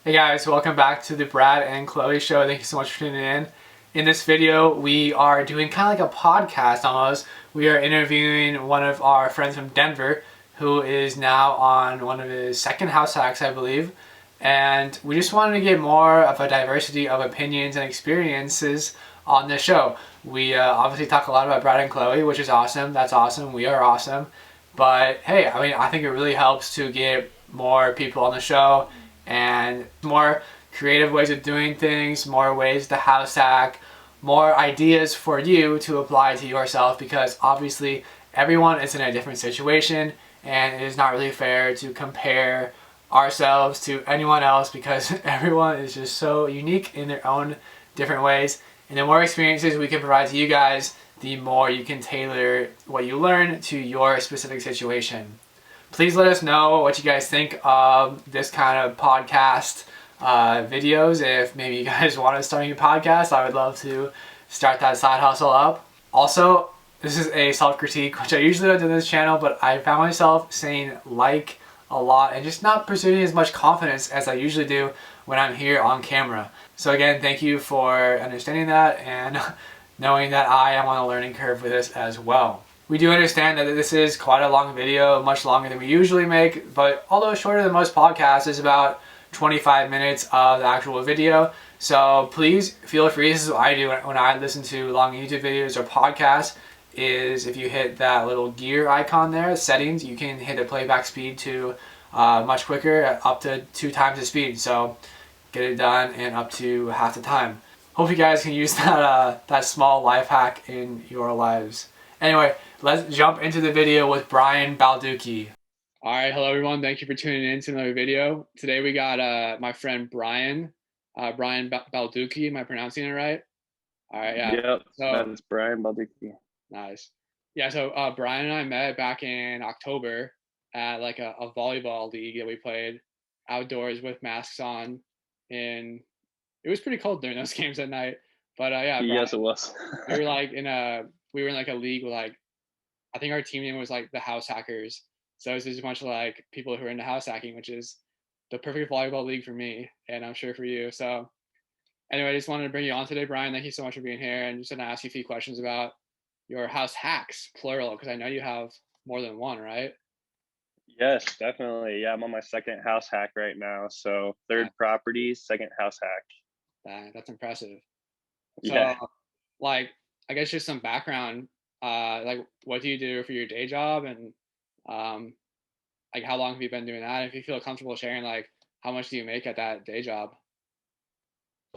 Hey guys, welcome back to the Brad and Chloe show. Thank you so much for tuning in. In this video, we are doing kind of like a podcast almost. We are interviewing one of our friends from Denver who is now on one of his second house hacks, I believe. And we just wanted to get more of a diversity of opinions and experiences on this show. We obviously talk a lot about Brad and Chloe, which is awesome. That's awesome. We are awesome. But hey, I think it really helps to get more people on the show and more creative ways of doing things, more ways to house hack, more ideas for you to apply to yourself, because obviously everyone is in a different situation and it is not really fair to compare ourselves to anyone else because everyone is just so unique in their own different ways. And the more experiences we can provide to you guys, the more you can tailor what you learn to your specific situation. Please let us know what you guys think of this kind of podcast videos. If maybe you guys want to start a podcast, I would love to start that side hustle up. Also, this is a self-critique, which I usually don't do on this channel, but I found myself saying like a lot and just not pursuing as much confidence as I usually do when I'm here on camera. So again, thank you for understanding that and knowing that I am on a learning curve with this as well. We do understand that this is quite a long video, much longer than we usually make, but although shorter than most podcasts, is about 25 minutes of the actual video. So please feel free, this is what I do when I listen to long YouTube videos or podcasts, is if you hit that little gear icon there, settings, you can hit the playback speed to much quicker, up to 2 times the speed. So get it done in up to half the time. Hope you guys can use that small life hack in your lives. Anyway, let's jump into the video with Bryan Balducki. All right, hello everyone. Thank you for tuning in to another video. Today we got my friend Bryan, Bryan Balducki. Am I pronouncing it right? All right, yeah. Yep, So that's Bryan Balducki. nice. Yeah, so Bryan and I met back in October at like a volleyball league that we played outdoors with masks on, and it was pretty cold during those games at night. But yeah, Bryan, Yes, it was. we were like in a we were in like a league with like I think our team name was like the House Hackers. So it's just a bunch of like people who are into house hacking, which is the perfect volleyball league for me, and I'm sure for you. So anyway, I just wanted to bring you on today, Bryan. Thank you so much for being here, and just gonna ask you a few questions about your house hacks, plural, because I know you have more than one, right? Yes, definitely. Yeah, I'm on my second house hack right now. So Uh, third property, second house hack. that's impressive. So Yeah. like, I guess just some background. Like, what do you do for your day job, and um, like how long have you been doing that? If you feel comfortable sharing, like how much do you make at that day job?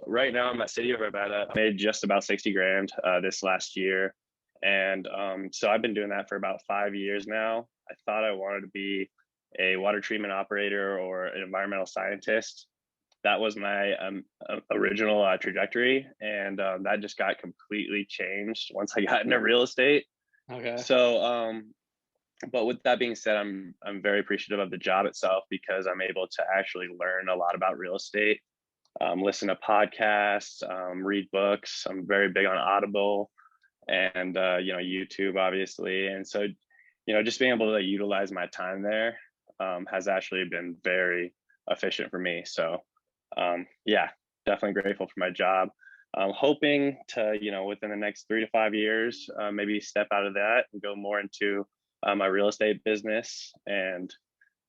Right now I'm at City of Urbana. I made just about 60 grand this last year. And so I've been doing that for about 5 years now. I thought I wanted to be a water treatment operator or an environmental scientist. That was my original trajectory. And that just got completely changed once I got into real estate. Okay. So but with that being said, I'm very appreciative of the job itself because I'm able to actually learn a lot about real estate, listen to podcasts, read books. I'm very big on Audible and YouTube, obviously. And so just being able to utilize my time there has actually been very efficient for me. So yeah, definitely grateful for my job. I'm hoping to, within the next 3 to 5 years, maybe step out of that and go more into my real estate business. And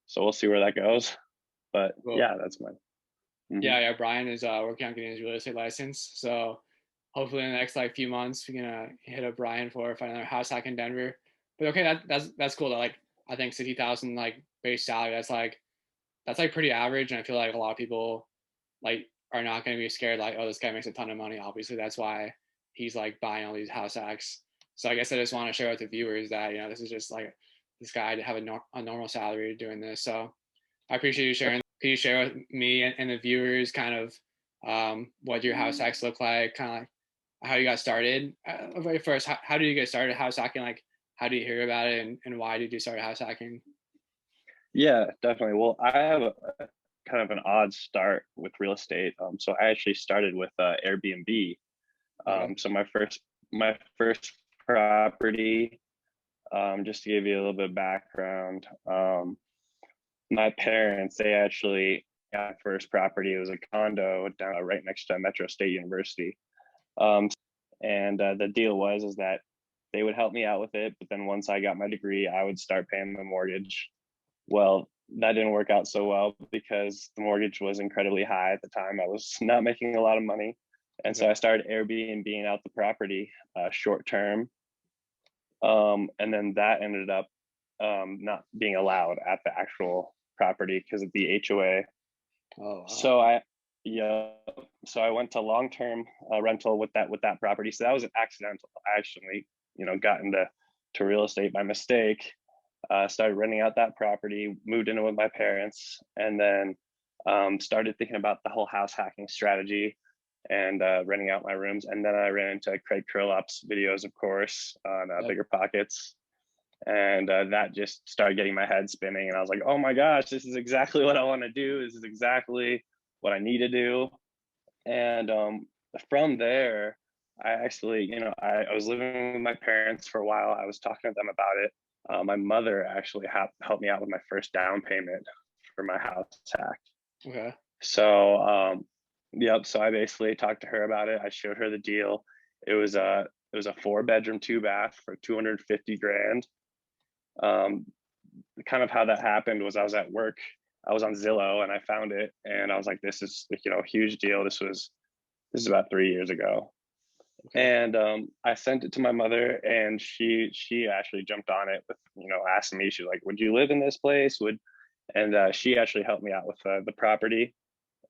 so we'll see where that goes. But Well, yeah, that's my. Mhm. yeah. Bryan is working on getting his real estate license. So hopefully in the next like few months we're gonna hit up Bryan for find another house hack in Denver. But okay, that's cool. That like I think 60,000 like base salary. That's like pretty average, and I feel like a lot of people like are not going to be scared like, oh, this guy makes a ton of money. Obviously, that's why he's like buying all these house hacks. So I guess I just want to share with the viewers that this is just like this guy to have a normal salary doing this. So I appreciate you sharing. Could you share with me and the viewers kind of what your house hacks look like, kind of like how you got started? Very first, how did you get started house hacking? Like, how did you hear about it, and why did you start house hacking? Yeah, definitely. Well, I have a kind of an odd start with real estate. So I actually started with Airbnb. Okay. So my first property, just to give you a little bit of background, my parents, they actually got first property. It was a condo down right next to Metro State University. Um, and the deal was is that they would help me out with it, but then once I got my degree, I would start paying the mortgage. Well, that didn't work out so well because the mortgage was incredibly high at the time. I was not making a lot of money, and so I started Airbnb out the property short term, and then that ended up not being allowed at the actual property because of the HOA. Oh, wow. So yeah, so I went to long term rental with that property. So that was an accidental. I actually, got into real estate by mistake. Started renting out that property, moved in with my parents, and then started thinking about the whole house hacking strategy and renting out my rooms. And then I ran into Craig Curlop's videos, of course, on Bigger Pockets. And that just started getting my head spinning. And I was like, oh my gosh, this is exactly what I want to do. This is exactly what I need to do. And from there, I actually, I was living with my parents for a while. I was talking to them about it. My mother actually helped me out with my first down payment for my house hack. Okay. So, yep. So I basically talked to her about it. I showed her the deal. It was a 4-bedroom, 2-bath for 250 grand. Kind of how that happened was I was at work. I was on Zillow and I found it, and I was like, "This is a huge deal." This is about 3 years ago. Okay. And I sent it to my mother, and she actually jumped on it with asking me. She's like, "Would you live in this place?" And she actually helped me out with the property.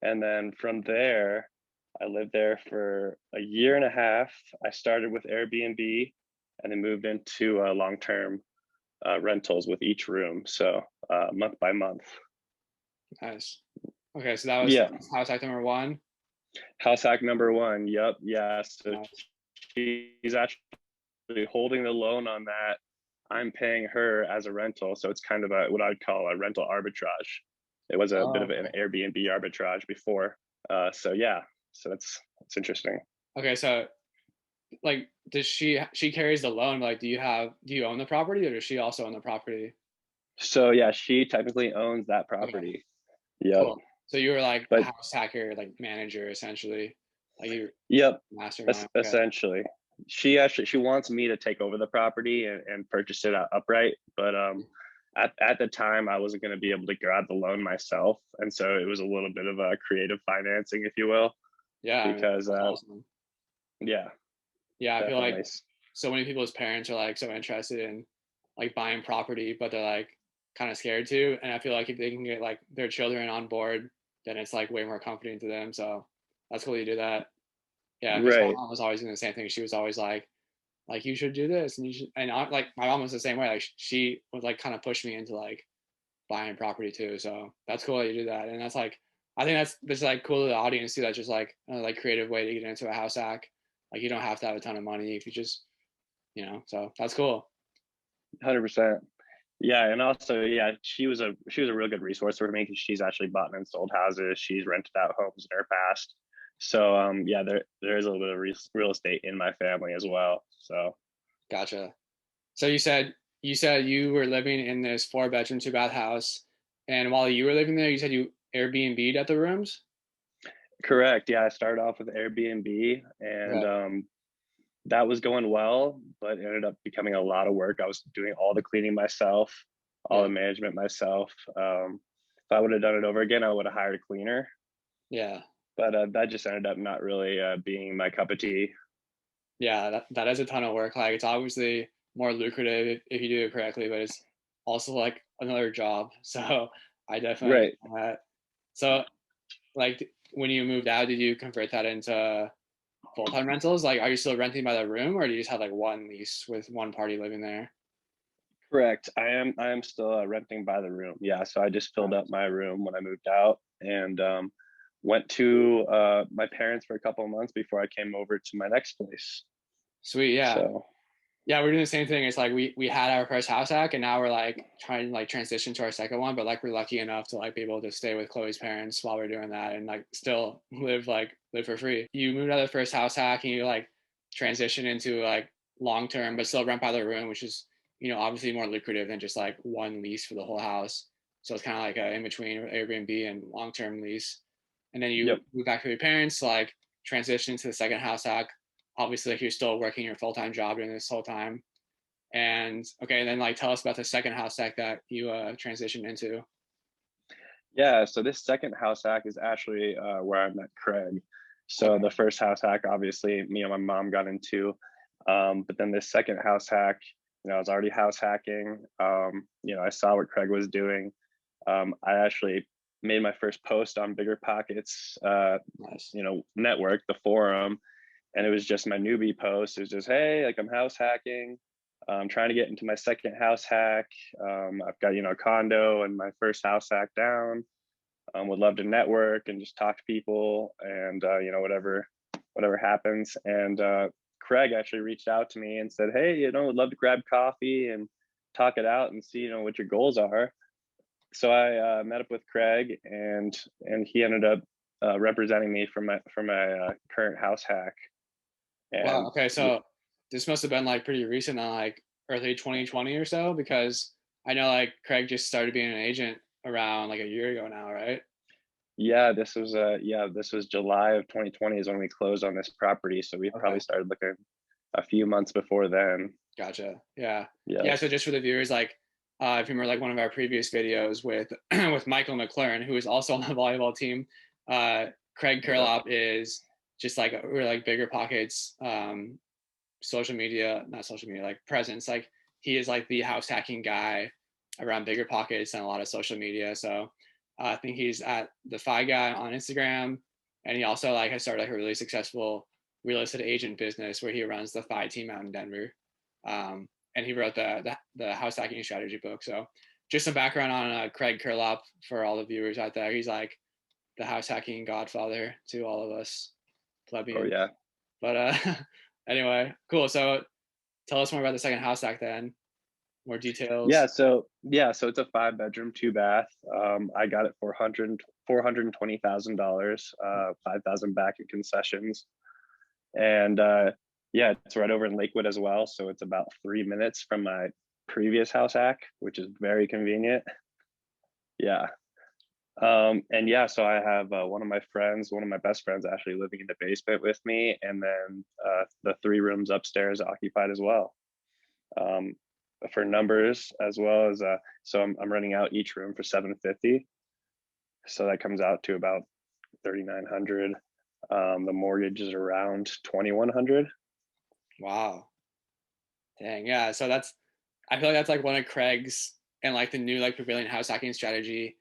And then from there, I lived there for a year and a half. I started with Airbnb, and then moved into long-term rentals with each room. So month by month. Nice. Okay, so that was house hack number one. House hack number one. Yep. Yeah. So nice. She's actually holding the loan on that. I'm paying her as a rental. So it's kind of what I'd call a rental arbitrage. It was a bit of an Airbnb arbitrage before. So yeah. So it's interesting. Okay. So like, does she carries the loan? Like, do you own the property, or does she also own the property? So yeah, she technically owns that property. Okay. Yep. Cool. So you were like a house hacker, like manager, essentially. Like you. Yep. Mastermind. Essentially, she wants me to take over the property and purchase it outright, but at the time I wasn't going to be able to grab the loan myself, and so it was a little bit of a creative financing, if you will. Yeah. Because awesome. Yeah. Yeah, I feel like so many people's parents are like so interested in like buying property, but they're like kind of scared to. And I feel like if they can get like their children on board, then it's like way more comforting to them. So that's cool you do that. Yeah, because my mom was always doing the same thing. She was always like you should do this, and you should. And like my mom was the same way. Like she would like kind of push me into like buying property too. So that's cool that you do that. And that's like I think that's like cool to the audience too. That's just like a like creative way to get into a house hack. Like you don't have to have a ton of money if you just, so that's cool. 100%. Yeah. And also, yeah, she was a real good resource for me because she's actually bought and sold houses. She's rented out homes in her past. So, yeah, there is a little bit of real estate in my family as well. So. Gotcha. So you said you were living in this 4-bedroom, 2-bath house. And while you were living there, you said you Airbnb'd at the rooms? Correct. Yeah, I started off with Airbnb, and that was going well, but it ended up becoming a lot of work. I was doing all the cleaning myself, all the management myself. If I would have done it over again, I would have hired a cleaner. Yeah. But that just ended up not really being my cup of tea. Yeah, that is a ton of work. Like it's obviously more lucrative if you do it correctly, but it's also like another job. So I definitely that. So like when you moved out, did you convert that into full-time rentals? Like are you still renting by the room, or do you just have like one lease with one party living there? Correct. I am still renting by the room. Yeah. So I just filled up my room when I moved out, and went to my parents for a couple of months before I came over to my next place. Sweet. Yeah. So. Yeah, we're doing the same thing. It's like we had our first house hack, and now we're like trying to like transition to our second one. But like we're lucky enough to like be able to stay with Chloe's parents while we're doing that, and like still live for free. You moved out of the first house hack, and you like transition into like long term, but still rent by the room, which is obviously more lucrative than just like one lease for the whole house. So it's kind of like a in between Airbnb and long-term lease. And then you Yep. move back to your parents, like transition to the second house hack. Obviously, like you're still working your full-time job during this whole time. And okay, then like tell us about the second house hack that you transitioned into. Yeah, so this second house hack is actually where I met Craig. So Okay. the first house hack, obviously, me and my mom got into, but then this second house hack, I was already house hacking. I saw what Craig was doing. I actually made my first post on Bigger Pockets, Nice. network, the forum, and it was just my newbie post. It was just, hey, like I'm house hacking. I'm trying to get into my second house hack. I've got a condo and my first house hack down. Would love to network and just talk to people and whatever happens. And Craig actually reached out to me and said, hey, would love to grab coffee and talk it out and see what your goals are. So I met up with Craig and he ended up representing me for my current house hack. Wow. And Okay, so this must have been like pretty recent, on like early 2020 or so, because I know like Craig just started being an agent around like a year ago now, right? this was July of 2020 is when we closed on this property. So we Okay. probably started looking a few months before then. Gotcha. Yeah. Yeah. Yeah. So just for the viewers, like, if you remember, like one of our previous videos with with Michael McLaren, who is also on the volleyball team, Craig Yep. Curlop is just like we're like Bigger Pockets, social media, not social media, like presence. Like he is like the house hacking guy around Bigger Pockets and a lot of social media. So I think he's at the Fi Guy on Instagram, and he also like has started like a really successful real estate agent business where he runs the Fi team out in Denver. And he wrote the house hacking strategy book. So just some background on Craig Curlop for all the viewers out there. He's like the house hacking godfather to all of us Oh plebeians. yeah. But anyway, cool. So tell us more about the second house hack then. More Yeah. details. So it's a 5 bedroom, 2 bath. I got it for $420,000, 5,000 back in concessions. And yeah, it's right over in Lakewood as well. So it's about 3 minutes from my previous house hack, which is very convenient. Yeah. And yeah, so I have one of my friends, one of my best friends actually living in the basement with me. And then the 3 rooms upstairs occupied as well. Um, for numbers as well as so I'm renting out each room for 750, so that comes out to about 3,900. The mortgage is around 2,100. Wow. Dang. Yeah. So I feel like that's like one of Craig's and like the new like prevailing house hacking strategy,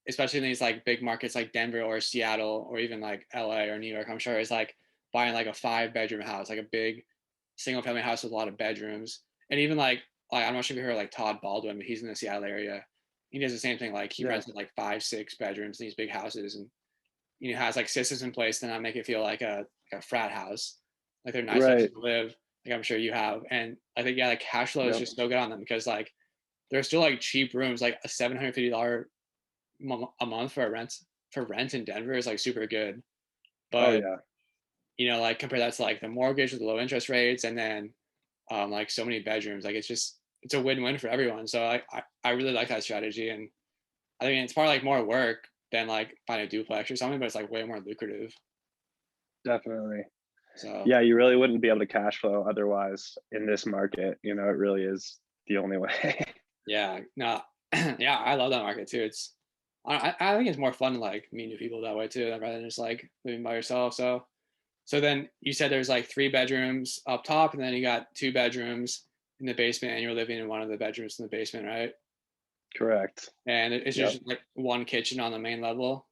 especially in these like big markets like Denver or Seattle or even like LA or New York. I'm sure is like buying like a 5 bedroom house, like a big single family house with a lot of bedrooms. And even like I'm not sure if you heard like Todd Baldwin, but he's in the Seattle area. He does the same thing. Like he Yeah. rents like 5, 6 bedrooms in these big houses, and has like systems in place to not make it feel like a frat house. Like they're nice places Right. to live. Like I'm sure you have. And I think yeah, like cash flow is Yep. just so good on them because like they're still like cheap rooms. Like a $750 a month for rent in Denver is like super good. Oh But yeah. like compare that to like the mortgage with the low interest rates, and then like so many bedrooms. Like it's a win-win for everyone. So I really like that strategy, and I think it's probably like more work than like find a duplex or something, but it's like way more lucrative. Definitely. So Yeah, you really wouldn't be able to cash flow otherwise in this market. It really is the only way. yeah, no, yeah, I love that market too. I think it's more fun to like meet new people that way too, rather than just like living by yourself. So then you said there's like 3 bedrooms up top, and then you got 2 bedrooms in the basement, and you're living in one of the bedrooms in the basement, right? Correct. And it's Yep. just like one kitchen on the main level.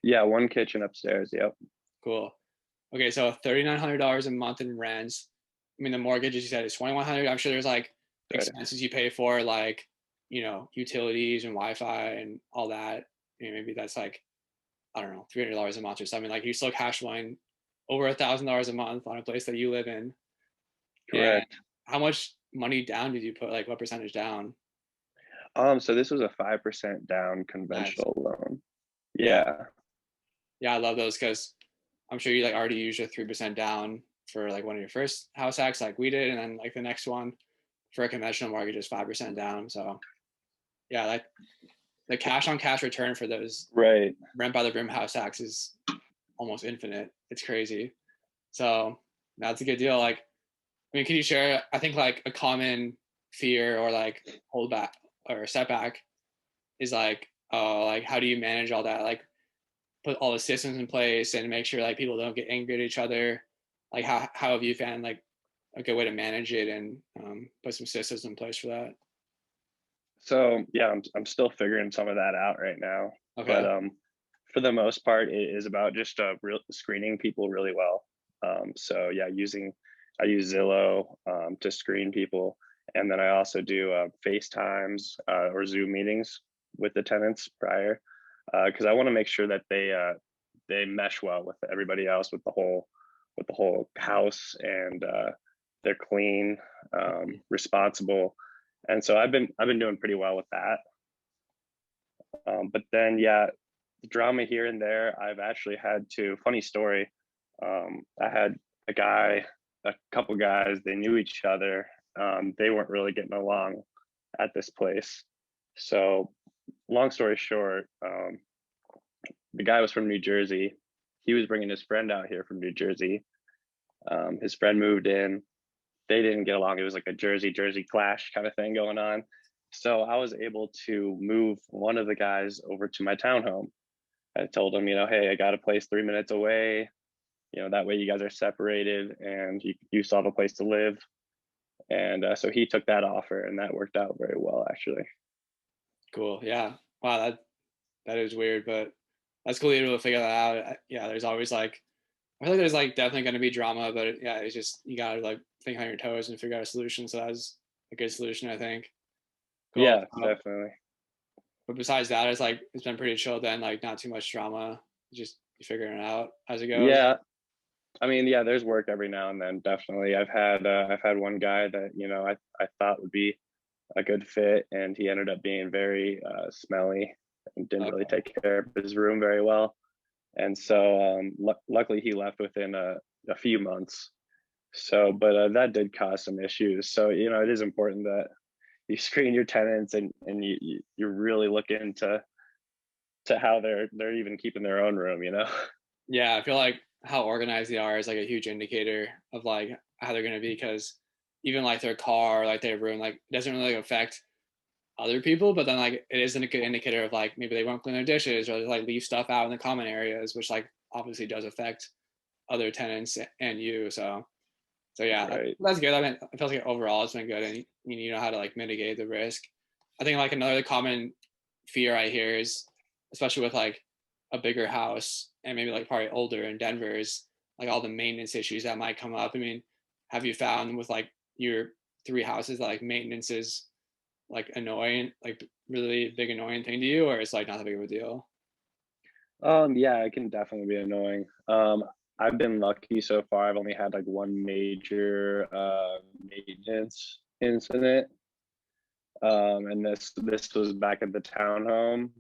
Yeah, one kitchen upstairs. Yep. Cool. Okay, so $3,900 a month in rents. I mean, the mortgage, as you said, is 2,100. I'm sure there's like Right. expenses you pay for, like utilities and Wi-Fi and all that. Maybe that's like, I don't know, $300 a month or something. Like you still cash flowing over $1,000 a month on a place that you live in. And Correct. how much money down did you put? Like what percentage down? So this was a 5% down Nice. conventional loan. Yeah. Yeah. Yeah, I love those because I'm sure you like already used your 3% down for like one of your first house hacks like we did, and then like the next one for a conventional mortgage is 5% down. So yeah, the cash on cash return for those Right. rent by the brim house hacks is almost infinite. It's crazy. So that's a good deal. Like, I mean, can you share, I think like a common fear or like holdback or setback is like, like how do you manage all that? Like put all the systems in place and make sure like people don't get angry at each other. Like how have you found like a good way to manage it and put some systems in place for that? So yeah, I'm still figuring some of that out right now. But Okay. for the most part, it is about just real screening people really well. So yeah, I use Zillow to screen people, and then I also do FaceTimes or Zoom meetings with the tenants prior, because I want to make sure that they mesh well with everybody else, with the whole house, and they're clean, responsible, and so I've been doing pretty well with that. But then yeah, the drama here and there, I've actually had to. Funny story. I had a couple guys. They knew each other. They weren't really getting along at this place. So long story short, the guy was from New Jersey. He was bringing his friend out here from New Jersey. His friend moved in. They didn't get along. It was like a Jersey clash kind of thing going on. So I was able to move one of the guys over to my townhome. I told him, hey, I got a place 3 minutes away. That way you guys are separated and you still have a place to live. And so he took that offer, and that worked out very well, actually. Cool. Yeah. Wow. That is weird, but that's cool you're able to figure that out. Yeah. There's always like, I feel like there's like definitely going to be drama, but yeah, it's just, you got to like think on your toes and figure out a solution. So that's a good solution, I think. Cool. Yeah, definitely. But besides that, it's been pretty chill then, like not too much drama. Just figuring it out as it goes. Yeah, I mean, yeah, there's work every now and then. Definitely, I've had one guy that I thought would be a good fit, and he ended up being very smelly and didn't really Okay. take care of his room very well. And so luckily he left within a few months. So, but that did cause some issues. So it is important that you screen your tenants, and you really look into how they're even keeping their own room. Yeah, I feel like how organized they are is like a huge indicator of like how they're gonna be because even like their car, like their room, like it doesn't really affect other people, but then like it isn't a good indicator of like maybe they won't clean their dishes or like leave stuff out in the common areas, which like obviously does affect other tenants and you. So yeah, Right. that's good. I mean, it feels like overall it's been good, and you know how to like mitigate the risk. I think like another common fear I hear is, especially with like a bigger house and maybe like probably older in Denver, is like all the maintenance issues that might come up. I mean, have you found with like your three houses that like maintenance is like annoying, like really big annoying thing to you, or it's like not that big of a deal? Yeah, it can definitely be annoying. I've been lucky so far. I've only had like one major maintenance incident. And this was back at the townhome.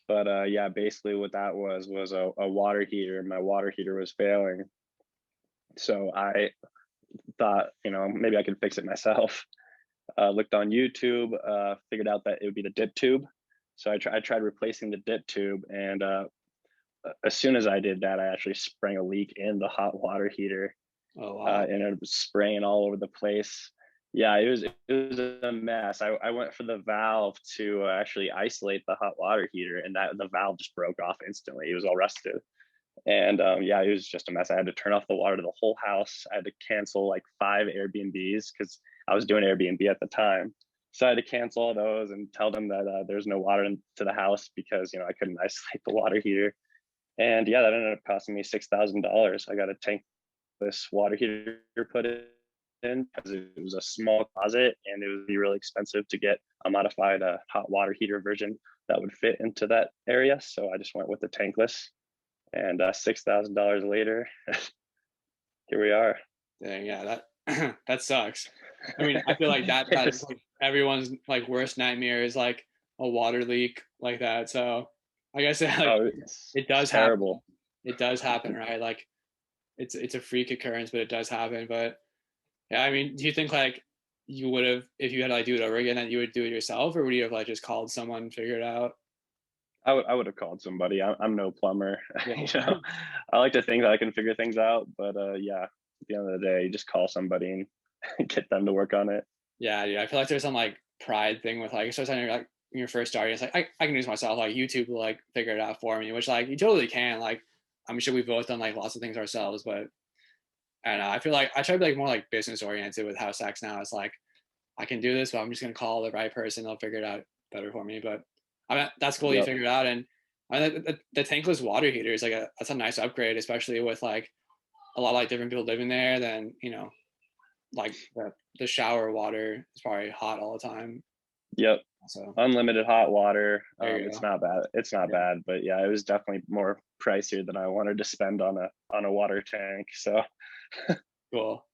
But yeah, basically what that was a water heater. My water heater was failing. So I thought, maybe I could fix it myself. Looked on YouTube, figured out that it would be the dip tube. So I tried replacing the dip tube, and as soon as I did that, I actually sprang a leak in the hot water heater, Oh wow. and it was spraying all over the place. Yeah, it was a mess. I went for the valve to actually isolate the hot water heater, and that the valve just broke off instantly. It was all rusted, and yeah, it was just a mess. I had to turn off the water to the whole house. I had to cancel like 5 Airbnbs because I was doing Airbnb at the time. So I had to cancel all those and tell them that there's no water into the house because I couldn't isolate the water heater. And yeah, that ended up costing me $6,000. I got a tankless water heater put in because it was a small closet, and it would be really expensive to get a modified hot water heater version that would fit into that area. So I just went with the tankless, and $6,000 later, here we are. Dang, yeah, that that sucks. I mean, I feel like that's like everyone's like worst nightmare is like a water leak like that. So like I said, like Oh, it it's does happen. terrible. It does happen, right? Like it's a freak occurrence, but it does happen. But yeah, I mean, do you think like you would have, if you had to like do it over again, that you would do it yourself, or would you have like just called someone, figure it out? I would have called somebody. I'm no plumber. Yeah. you know, I like to think that I can figure things out, but yeah, at the end of the day, you just call somebody and get them to work on it. Yeah, dude. I feel like there's some like pride thing with like, especially when you're like when you're first starting, it's like I can do this myself. Like YouTube will like figure it out for me, which like you totally can. Like I'm sure we've both done like lots of things ourselves, but I don't know. I feel like I try to be like more like business oriented with house hacks now. It's like I can do this, but I'm just gonna call the right person. They'll figure it out better for me. But I mean, that's cool. You Yep. figured it out, and I mean, the tankless water heater is like that's a nice upgrade, especially with like a lot of like different people living there. Then like the shower water is probably hot all the time. Yep. So Unlimited hot water. there you It's go. not bad. It's not Yeah, bad, but yeah, it was definitely more pricier than I wanted to spend on a water tank. So cool.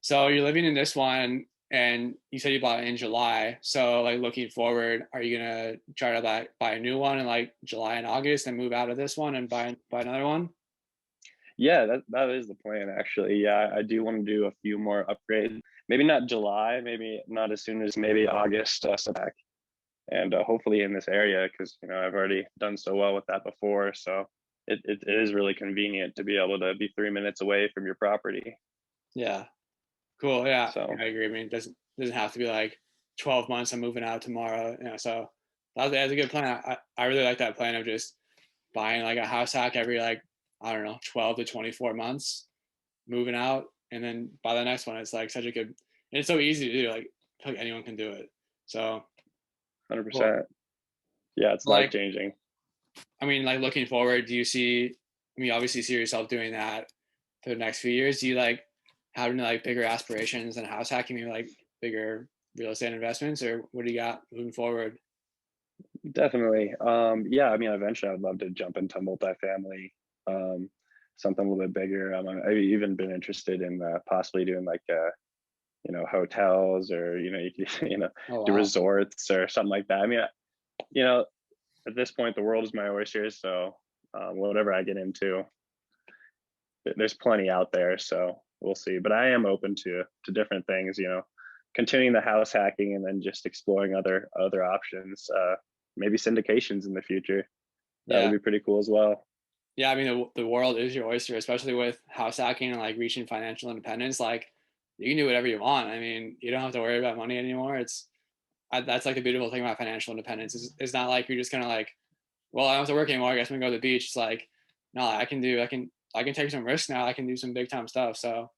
So you're living in this one, and you said you bought it in July. So like looking forward, are you gonna try to buy a new one in like July and August, and move out of this one and buy another one? yeah, that is the plan actually. Yeah, I do want to do a few more upgrades. Maybe not July, maybe not as soon as maybe August, so back, and hopefully in this area because I've already done so well with that before. So it is really convenient to be able to be 3 minutes away from your property. Yeah, cool. Yeah, So I agree. I mean, it doesn't have to be like 12 months. I'm moving out tomorrow. So that's a good plan. I really like that plan of just buying like a house hack every like I don't know 12 to 24 months, moving out, and then by the next one, it's like such a good. And it's so easy to do. Like I feel like anyone can do it. So cool. 100%. Yeah, it's life Like changing. I mean, like looking forward, do you see? I mean, obviously, see yourself doing that for the next few years. Do you like having like bigger aspirations and house hacking, maybe like bigger real estate investments, or what do you got moving forward? Definitely. Yeah, I mean, eventually I'd love to jump into multifamily, um, something a little bit bigger. I've even been interested in possibly doing like, hotels or, you could, Oh do wow, resorts or something like that. I mean, you know, at this point, the world is my oyster. So whatever I get into, there's plenty out there. So we'll see. But I am open to different things, continuing the house hacking and then just exploring other options. Maybe syndications in the future. That would yeah, be pretty cool as well. yeah. I mean, the world is your oyster, especially with house hacking and like reaching financial independence. Like you can do whatever you want. I mean, you don't have to worry about money anymore. That's like the beautiful thing about financial independence. It's not like you're just gonna like, well, I don't have to work anymore. I guess I'm gonna go to the beach. It's like, no, I can take some risks now. I can do some big time stuff. So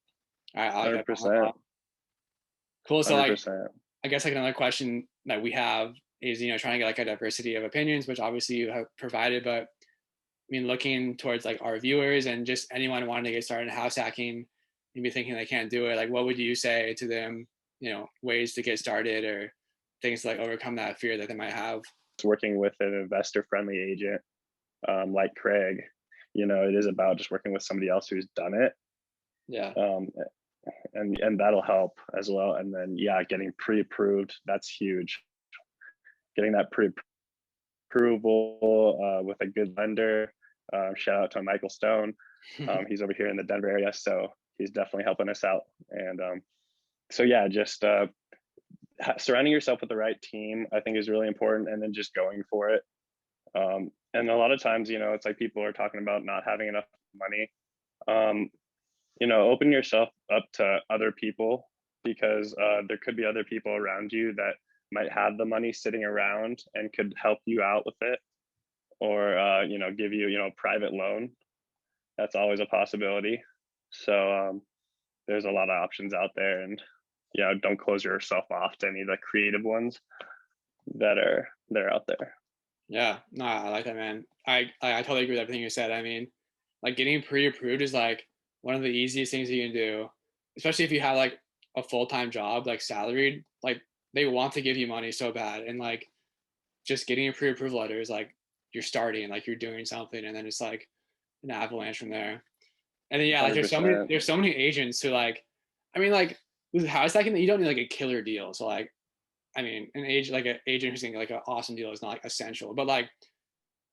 I like that plan a 100%. lot. Cool. So like 100%. I guess like another question that we have is trying to get like a diversity of opinions, which obviously you have provided, but I mean looking towards like our viewers and just anyone wanting to get started in house hacking, maybe thinking they can't do it, like what would you say to them, ways to get started or things to like overcome that fear that they might have? Working with an investor friendly agent like Craig, it is about just working with somebody else who's done it. Yeah. Um, and that'll help as well. And then, yeah, getting pre approved, that's huge. Getting that pre approval with a good lender. Shout out to Michael Stone. He's over here in the Denver area, so he's definitely helping us out. And so yeah, just surrounding yourself with the right team, I think, is really important, and then just going for it. And a lot of times, it's like people are talking about not having enough money. Um, open yourself up to other people because there could be other people around you that might have the money sitting around and could help you out with it, or give you private loan. That's always a possibility. So there's a lot of options out there, and don't close yourself off to any of the creative ones that are out there. Yeah, no, I like that, man. I totally agree with everything you said. I mean, like getting pre-approved is like one of the easiest things you can do, especially if you have like a full-time job, like salaried. Like they want to give you money so bad, and like just getting a pre-approval letter is like you're starting, like you're doing something, and then it's like an avalanche from there. And then yeah, like 100%. there's so many agents who like, I mean, like with house hacking, you don't need like a killer deal. So like, I mean, an agent who's getting like an awesome deal is not like essential, but like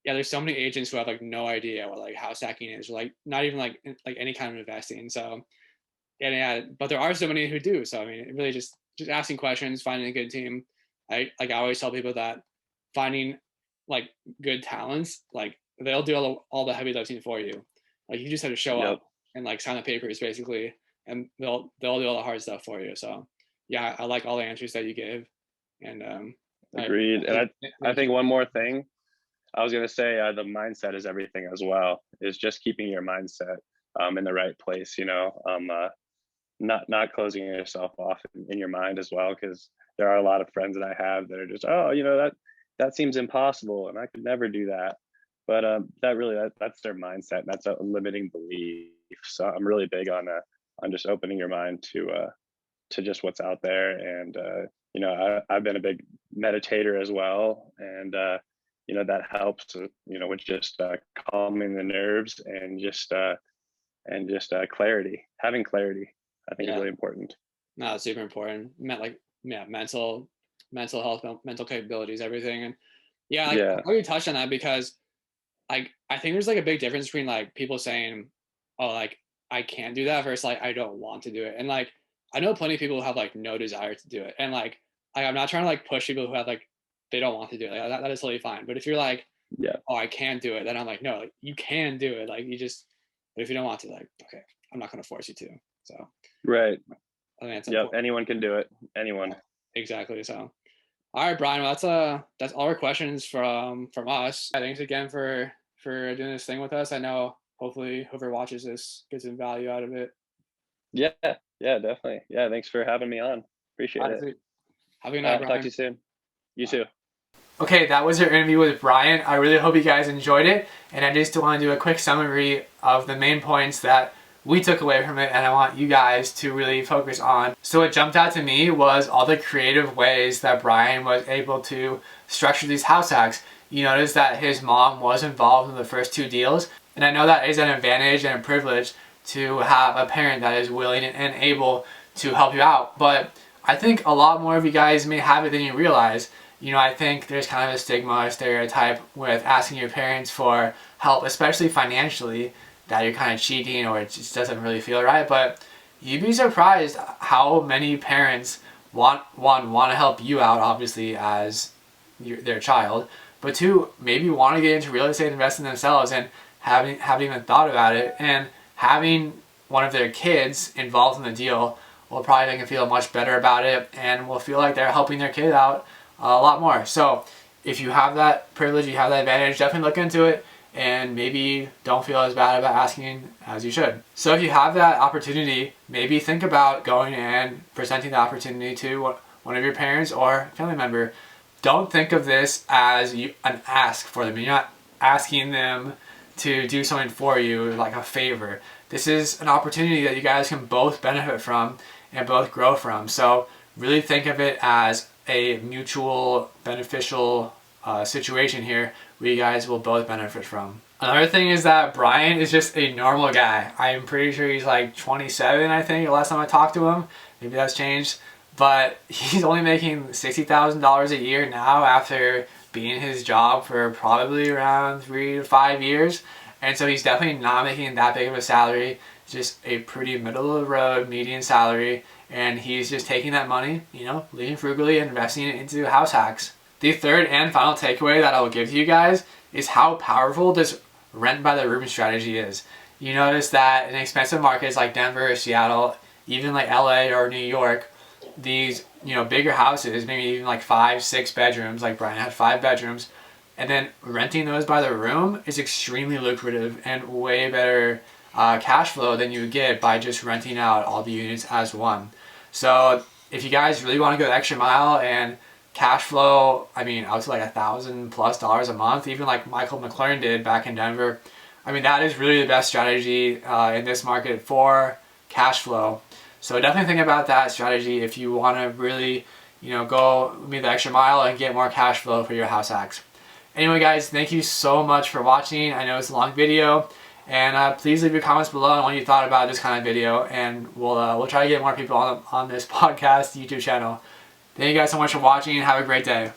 yeah, there's so many agents who have like no idea what like house hacking is, or like not even like any kind of investing. So yeah, but there are so many who do. So I mean, it really just just asking questions, finding a good team. I always tell people that finding like good talents, like they'll do all the heavy lifting for you. Like you just have to show Yep. up and like sign the papers basically, and they'll do all the hard stuff for you. So yeah, I like all the answers that you gave, and Agreed. And I think one more thing I was going to say, the mindset is everything as well, is just keeping your mindset in the right place, not closing yourself off in your mind as well, because there are a lot of friends that I have that are just, oh, that seems impossible and I could never do that. But that's their mindset. That's a limiting belief. So I'm really big on just opening your mind to just what's out there. And I've been a big meditator as well, and that helps with just calming the nerves and just clarity. Having clarity, I think, is really important. No, it's super important. Mental health, mental capabilities, everything. And yeah, like Yeah. how you touched on that, because like I think there's like a big difference between like people saying, oh, like I can't do that versus like I don't want to do it. And like I know plenty of people who have like no desire to do it. And like I'm not trying to like push people who have like they don't want to do it. Like, that is totally fine. But if you're like, Yeah, oh, I can't do it, then I'm like, no, like, you can do it. Like you just, but if you don't want to, like, okay, I'm not gonna force you to. So right. I think that's Yep, important. anyone can do it. Anyone. Exactly. So all right, Brian. Well, that's all our questions from us. Thanks again for doing this thing with us. I know hopefully whoever watches this gets some value out of it. Yeah, yeah, definitely. Yeah, thanks for having me on. Appreciate it. Have a good night, Talk to Brian. you soon. You Bye. too. Okay, that was our interview with Brian. I really hope you guys enjoyed it, and I just want to do a quick summary of the main points that we took away from it, and I want you guys to really focus on. So what jumped out to me was all the creative ways that Brian was able to structure these house hacks. You notice that his mom was involved in the first two deals, and I know that is an advantage and a privilege to have a parent that is willing and able to help you out. But I think a lot more of you guys may have it than you realize. I think there's kind of a stigma or stereotype with asking your parents for help, especially financially, that you're kind of cheating or it just doesn't really feel right. But you'd be surprised how many parents want to help you out, obviously, as their child, but two, maybe want to get into real estate, invest in themselves, and haven't even thought about it. And having one of their kids involved in the deal will probably make them feel much better about it and will feel like they're helping their kid out a lot more. So if you have that privilege, you have that advantage, definitely look into it and maybe don't feel as bad about asking as you should. So if you have that opportunity, maybe think about going and presenting the opportunity to one of your parents or family member. Don't think of this as an ask for them. You're not asking them to do something for you, like a favor. This is an opportunity that you guys can both benefit from and both grow from. So really think of it as a mutual beneficial situation here where you guys will both benefit from. Another thing is that Brian is just a normal guy. I'm pretty sure he's like 27, I think, the last time I talked to him. Maybe that's changed. But he's only making $60,000 a year now after being in his job for probably around 3 to 5 years. And so he's definitely not making that big of a salary, just a pretty middle of the road median salary. And he's just taking that money, living frugally and investing it into house hacks. The third and final takeaway that I'll give to you guys is how powerful this rent by the room strategy is. You notice that in expensive markets like Denver or Seattle, even like LA or New York, these bigger houses, maybe even like 5-6 bedrooms, like Brian had 5 bedrooms, and then renting those by the room is extremely lucrative and way better cash flow than you would get by just renting out all the units as one. So if you guys really want to go the extra mile and cash flow, out to like $1,000+ a month, even like Michael McLaren did back in Denver, that is really the best strategy in this market for cash flow. So definitely think about that strategy if you want to really, go the extra mile and get more cash flow for your house hacks. Anyway, guys, thank you so much for watching. I know it's a long video, and please leave your comments below on what you thought about this kind of video, and we'll try to get more people on this podcast YouTube channel. Thank you guys so much for watching, and have a great day.